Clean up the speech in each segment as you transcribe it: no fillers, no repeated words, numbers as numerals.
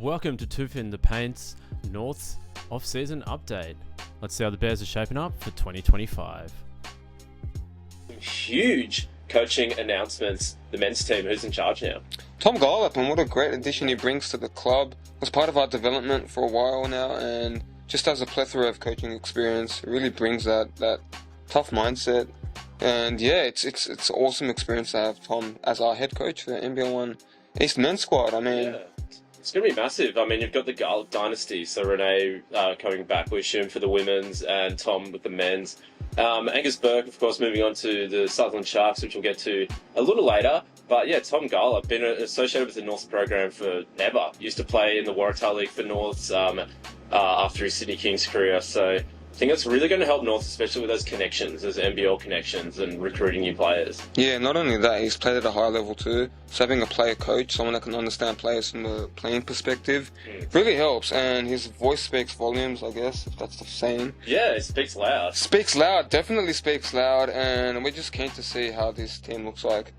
Welcome to Tooth in the Paint's North's off-season update. Let's see how the Bears are shaping up for 2025. Huge coaching announcements. The men's team, who's in charge now? Tom Garlap, and what a great addition he brings to the club. Was part of our development for a while now, and just has a plethora of coaching experience. It really brings that tough mindset. And yeah, it's an awesome experience to have Tom as our head coach for the NBL1 East men's squad. Yeah. It's going to be massive. I mean, you've got the Garlic dynasty, so Renee coming back, we assume, for the women's, and Tom with the men's. Angus Burke, of course, moving on to the Sutherland Sharks, which we'll get to a little later. But yeah, Tom Garlic, been associated with the Norths program forever. Used to play in the Waratah League for Norths after his Sydney Kings career. So I think it's really going to help North, especially with those connections, those NBL connections and recruiting new players. Yeah, not only that, he's played at a high level too. So having a player coach, someone that can understand players from a playing perspective, really helps. And his voice speaks volumes, I guess, if that's the saying. Yeah, it speaks loud. Speaks loud, definitely speaks loud. And we're just keen to see how this team looks like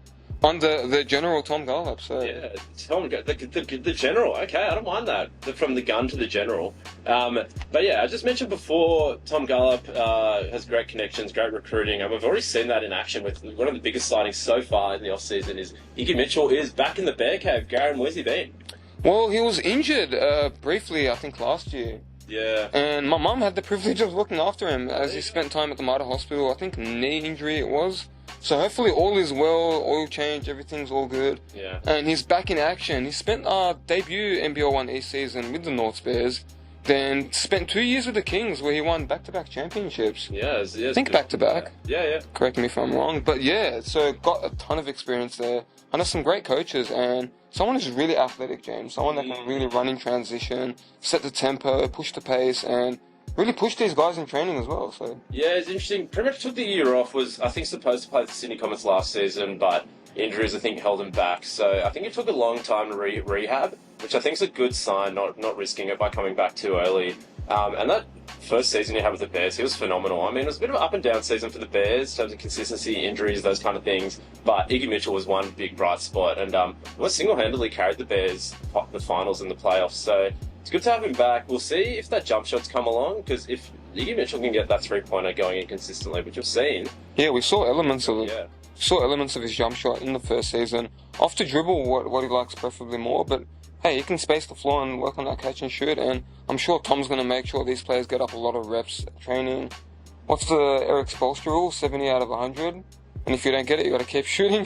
under the General Tom Garlap. So yeah, Tom, the General. Okay, I don't mind that. From the gun to the General. But yeah, I just mentioned before, Tom Garlap has great connections, great recruiting, and we've already seen that in action with one of the biggest signings so far in the off season. Is Iggy Mitchell is back in the Bear Cave. Garen, where's he been? Well, he was injured briefly, I think, last year. Yeah. And my mum had the privilege of looking after him as he spent time at the Mater Hospital. I think knee injury it was. So hopefully all is well, oil change, everything's all good. Yeah. And he's back in action. He spent our debut NBL1 East season with the North Bears, then spent 2 years with the Kings where he won back-to-back championships. Yeah, I think back-to-back. Yeah. Correct me if I'm wrong. But yeah, so got a ton of experience there. Under some great coaches, and someone who's really athletic, James. Someone that can really run in transition, set the tempo, push the pace, and really pushed these guys in training as well. So yeah, it's interesting. Pretty much took the year off. Was I think supposed to play the Sydney Comets last season, but injuries I think held him back. So I think it took a long time to rehab, which I think is a good sign. Not risking it by coming back too early. And that first season he had with the Bears, he was phenomenal. I mean, it was a bit of an up and down season for the Bears in terms of consistency, injuries, those kind of things. But Iggy Mitchell was one big bright spot, and was single-handedly carried the Bears the finals and the playoffs. So it's good to have him back. We'll see if that jump shot's come along, because if Iggy Mitchell can get that three-pointer going in consistently, which we've seen. Yeah, we saw elements of it. Yeah. Saw elements of his jump shot in the first season. Off to dribble, what he likes preferably more, but hey, he can space the floor and work on that catch and shoot, and I'm sure Tom's going to make sure these players get up a lot of reps at training. What's the Eric Spoelstra rule? 70 out of 100? And if you don't get it, you got to keep shooting.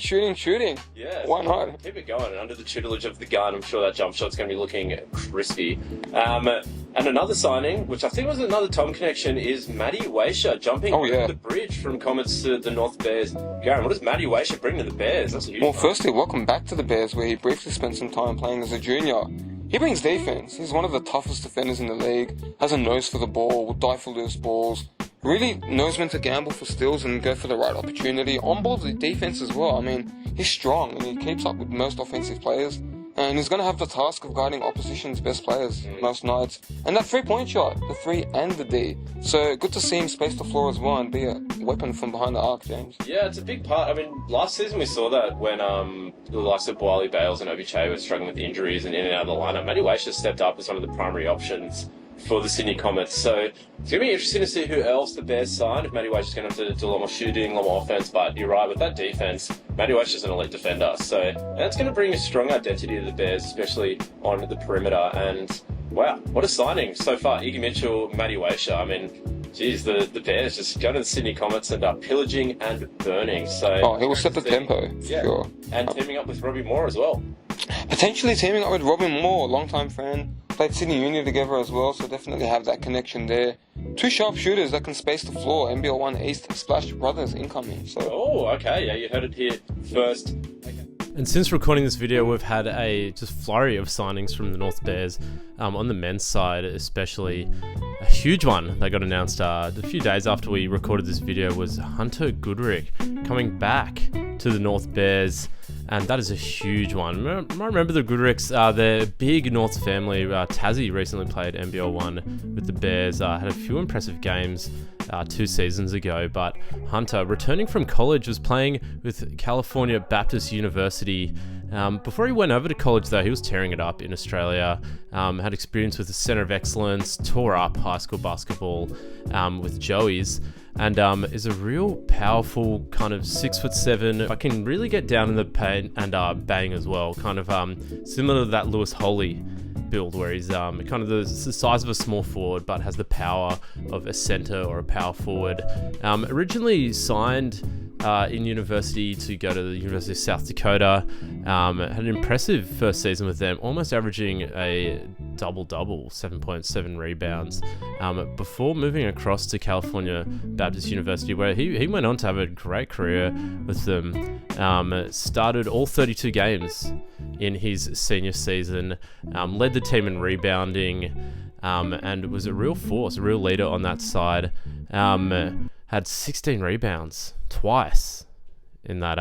Yeah. Why not? Keep it going. And under the tutelage of the gun, I'm sure that jump shot's going to be looking crispy. And another signing, which I think was another Tom connection, is Matty Waisha jumping over the bridge from Comets to the North Bears. Garen, what does Matty Waisha bring to the Bears? That's a huge firstly, welcome back to the Bears, where he briefly spent some time playing as a junior. He brings defense. He's one of the toughest defenders in the league, has a nose for the ball, will die for loose balls, really knows when to gamble for steals and go for the right opportunity. On ball the defense as well. I mean, he's strong and he keeps up with most offensive players. And he's going to have the task of guarding opposition's best players most nights. And that three-point shot, the three and the D. So good to see him space the floor as well and be a weapon from behind the arc, James. Yeah, it's a big part. I mean, last season we saw that when the likes of Boali Bales and Obi Che were struggling with injuries and in and out of the lineup. Matty Waisha stepped up as one of the primary options for the Sydney Comets. So it's going to be interesting to see who else the Bears sign. If Matty Waisha's going to have to do a lot more shooting, a lot more offense, but you're right, with that defense, Matty Waisha's an elite defender. So that's going to bring a strong identity to the Bears, especially on the perimeter. And wow, what a signing so far. Iggy Mitchell, Matty Waisha. I mean, geez, the Bears just go to the Sydney Comets and are pillaging and burning. So he will set the tempo, for sure. And teaming up with Robbie Moore as well. Potentially teaming up with Robbie Moore, longtime friend. Played Sydney Uni together as well, so definitely have that connection there. Two sharp shooters that can space the floor. NBL1 East Splash Brothers incoming. So. Oh, okay. Yeah, you heard it here first. Okay. And since recording this video, we've had a just flurry of signings from the North Bears on the men's side, especially a huge one that got announced a few days after we recorded this video was Hunter Goodrick coming back to the North Bears, and that is a huge one. I remember the Goodricks, their big North family. Tassie recently played NBL1 with the Bears, had a few impressive games 2 seasons ago, but Hunter, returning from college, was playing with California Baptist University Before he went over to college, though, he was tearing it up in Australia. Had experience with the Centre of Excellence, tore up high school basketball with Joey's, and is a real powerful kind of 6'7", but can really get down in the paint and bang as well. Kind of similar to that Lewis Holly build, where he's kind of the size of a small forward, but has the power of a centre or a power forward. Originally signed in university to go to the University of South Dakota. Had an impressive first season with them, almost averaging a double-double, 7.7 rebounds, before moving across to California Baptist University, where he went on to have a great career with them. Started all 32 games in his senior season, led the team in rebounding, and was a real force, a real leader on that side. Had 16 rebounds twice in that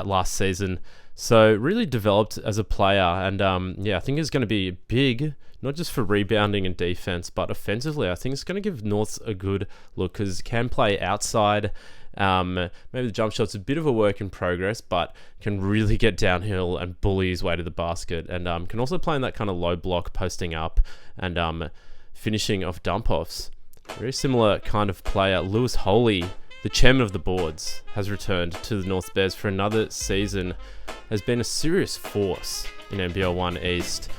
last season. So really developed as a player, and I think it's going to be big, not just for rebounding and defense, but offensively. I think it's going to give North a good look, because can play outside. Maybe the jump shot's a bit of a work in progress, but can really get downhill and bully his way to the basket, and can also play in that kind of low block, posting up, and finishing off dump offs. Very similar kind of player. Lewis Holey, the chairman of the boards, has returned to the North Bears for another season. Has been a serious force in NBL1 East,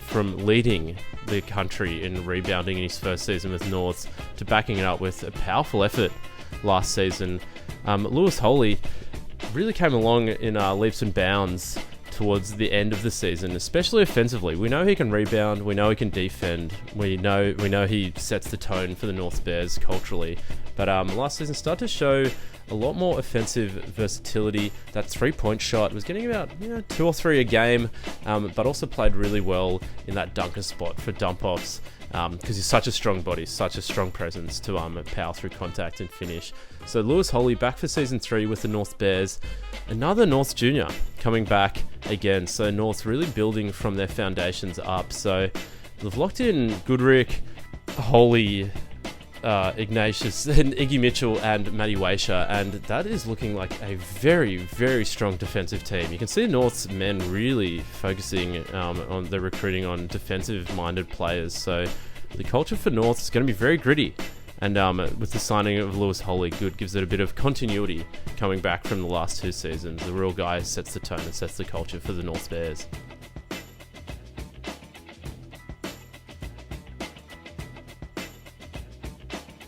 from leading the country in rebounding in his first season with North to backing it up with a powerful effort last season. Lewis Holey really came along in leaps and bounds towards the end of the season, especially offensively. We know he can rebound, we know he can defend, we know he sets the tone for the North Bears culturally, but last season started to show a lot more offensive versatility. That 3-point shot was getting about 2 or 3 a game, but also played really well in that dunker spot for dump offs, because he's such a strong body, such a strong presence to power through contact and finish. So Lewis Holey back for season 3 with the North Bears. Another North junior coming back again. So North really building from their foundations up. So they've locked in Goodrick, Holey, Ignatius, and Iggy Mitchell and Matty Waisha, and that is looking like a very, very strong defensive team. You can see North's men really focusing on the recruiting on defensive-minded players. So the culture for North is going to be very gritty. And with the signing of Lewis Holey, good, gives it a bit of continuity coming back from the last 2 seasons. The real guy sets the tone and sets the culture for the North Bears.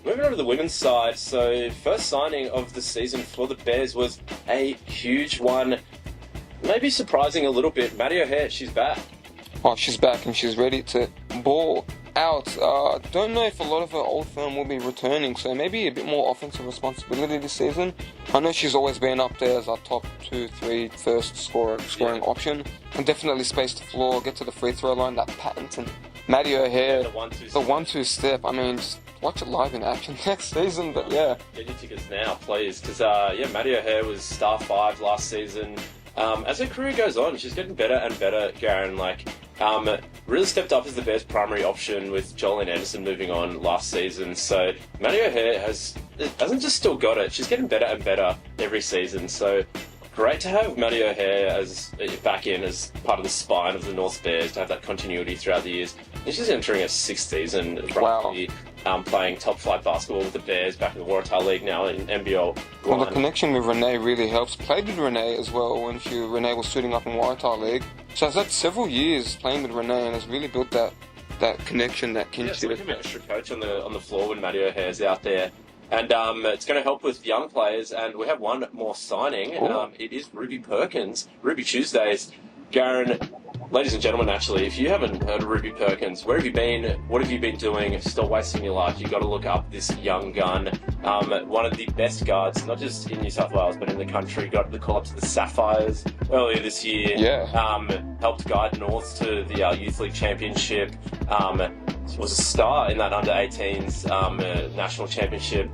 Moving on to the women's side, so first signing of the season for the Bears was a huge one. Maybe surprising a little bit. Maddie O'Hare, she's back. Oh, she's back and she's ready to ball out. Don't know if a lot of her old firm will be returning, so maybe a bit more offensive responsibility this season. I know she's always been up there as our top 2-3 first scoring option, and definitely space the floor, get to the free throw line, that patent, and Maddie O'Hare, the 1-2 step. I mean, just watch it live in action next season, but yeah. Get your tickets now, please, because Maddie O'Hare was star 5 last season. As her career goes on, she's getting better and better, Garen. Really stepped up as the Bears' primary option with Jolene Anderson moving on last season. So Maddie O'Hare hasn't just still got it, she's getting better and better every season. So great to have Maddie O'Hare back in as part of the spine of the North Bears, to have that continuity throughout the years. And she's entering her 6th season, roughly, playing top flight basketball with the Bears back in the Waratah League now in NBL1. Well, the connection with Renee really helps. Played with Renee as well when Renee was suiting up in Waratah League. So I've had several years playing with Renee and has really built that connection, that kinship. Yeah, so we have an extra coach on the floor when Maddie O'Hare's out there. And it's going to help with young players, and we have one more signing. It is Ruby Perkins, Ruby Tuesdays. Garen, ladies and gentlemen, actually, if you haven't heard of Ruby Perkins, where have you been? What have you been doing? Still wasting your life? You've got to look up this young gun. One of the best guards, not just in New South Wales, but in the country. Got the call up to the Sapphires earlier this year. Yeah. Helped guide North to the Youth League Championship. Was a star in that under-18s national championship.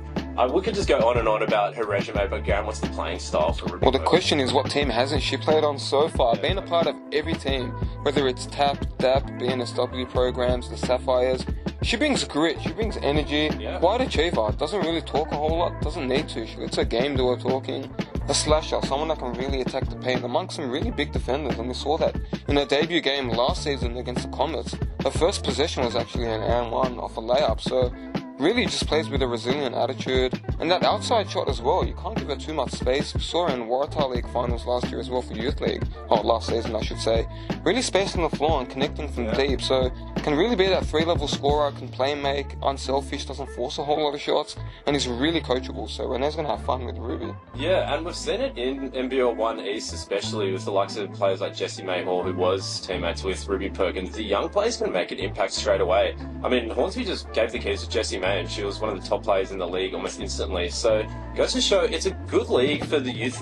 We could just go on and on about her resume, but Garen, what's the playing style for Ruby? Well, the question is, what team hasn't she played on so far? Been a part of every team, whether it's TAP, DAP, BNSW programs, the Sapphires. She brings grit, she brings energy. Quite achiever. Doesn't really talk a whole lot, doesn't need to. She lets her game do her talking. a slasher, someone that can really attack the paint amongst some really big defenders, and we saw that in her debut game last season against the Comets. Her first possession was actually an and one off a layup, so really just plays with a resilient attitude, and that outside shot as well, you can't give her too much space. We saw her in Waratah League finals last year as well for Youth League, or last season I should say, really spacing the floor and connecting from deep, so can really be that 3-level scorer, can play make, unselfish, doesn't force a whole lot of shots, and is really coachable, so Renee's going to have fun with Ruby. Yeah, and we've seen it in NBL1 East, especially with the likes of players like Jessie Mayhall, who was teammates with Ruby Perkins. The young players can make an impact straight away. I mean, Hornsby just gave the keys to Jessie May, and she was one of the top players in the league almost instantly. So, goes to show it's a good league for the youth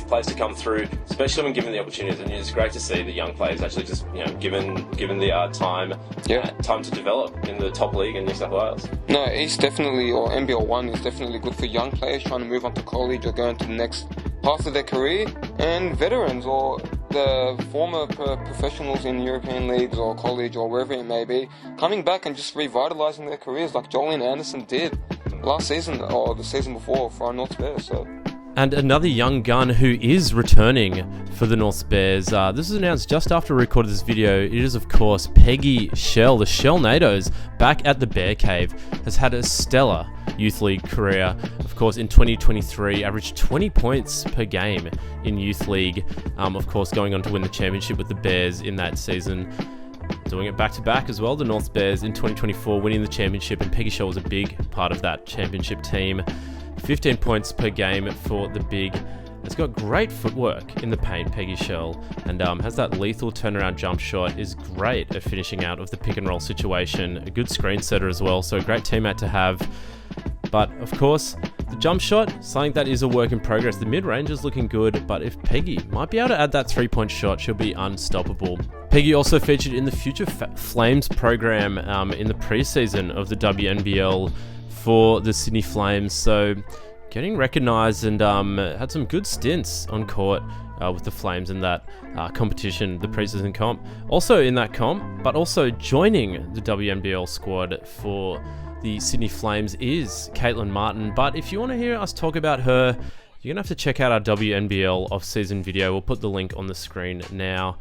players to come through, especially when given the opportunities. And it's great to see the young players actually just given the time to develop in the top league in New South Wales. No, East definitely, or NBL1 is definitely good for young players trying to move on to college or go into the next path of their career, and veterans or the former professionals in European leagues or college or wherever it may be, coming back and just revitalising their careers like Jolene Anderson did last season or the season before for our North Bears. So. And another young gun who is returning for the North Bears. This was announced just after we recorded this video. It is, of course, Peggy Shell. The Shell Nados, back at the Bear Cave, has had a stellar Youth League career. Of course, in 2023, averaged 20 points per game in Youth League. Of course, going on to win the championship with the Bears in that season. Doing it back-to-back as well, the North Bears in 2024, winning the championship, and Peggy Shell was a big part of that championship team. 15 points per game for the big. Has got great footwork in the paint, Peggy Shell, and has that lethal turnaround jump shot, is great at finishing out of the pick and roll situation. A good screen setter as well, so a great teammate to have. But of course, the jump shot, something that is a work in progress. The mid-range is looking good, but if Peggy might be able to add that 3-point shot, she'll be unstoppable. Peggy also featured in the Future Flames program in the preseason of the WNBL for the Sydney Flames, so getting recognised and had some good stints on court with the Flames in that competition, the preseason comp. Also in that comp, but also joining the WNBL squad for the Sydney Flames is Caitlin Martin. But if you want to hear us talk about her, you're going to have to check out our WNBL off-season video. We'll put the link on the screen now.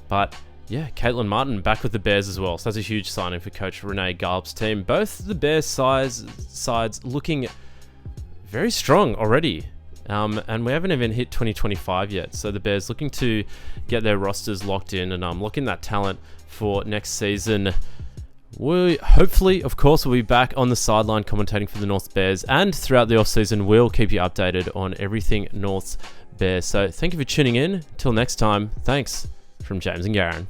But yeah, Caitlin Martin back with the Bears as well. So that's a huge signing for Coach Renee Galb's team. Both the Bears sides looking very strong already. And we haven't even hit 2025 yet. So the Bears looking to get their rosters locked in and lock in that talent for next season. We hopefully, of course, we'll be back on the sideline commentating for the North Bears, and throughout the off-season we'll keep you updated on everything North Bears. So thank you for tuning in. Till next time, thanks from James and Garen.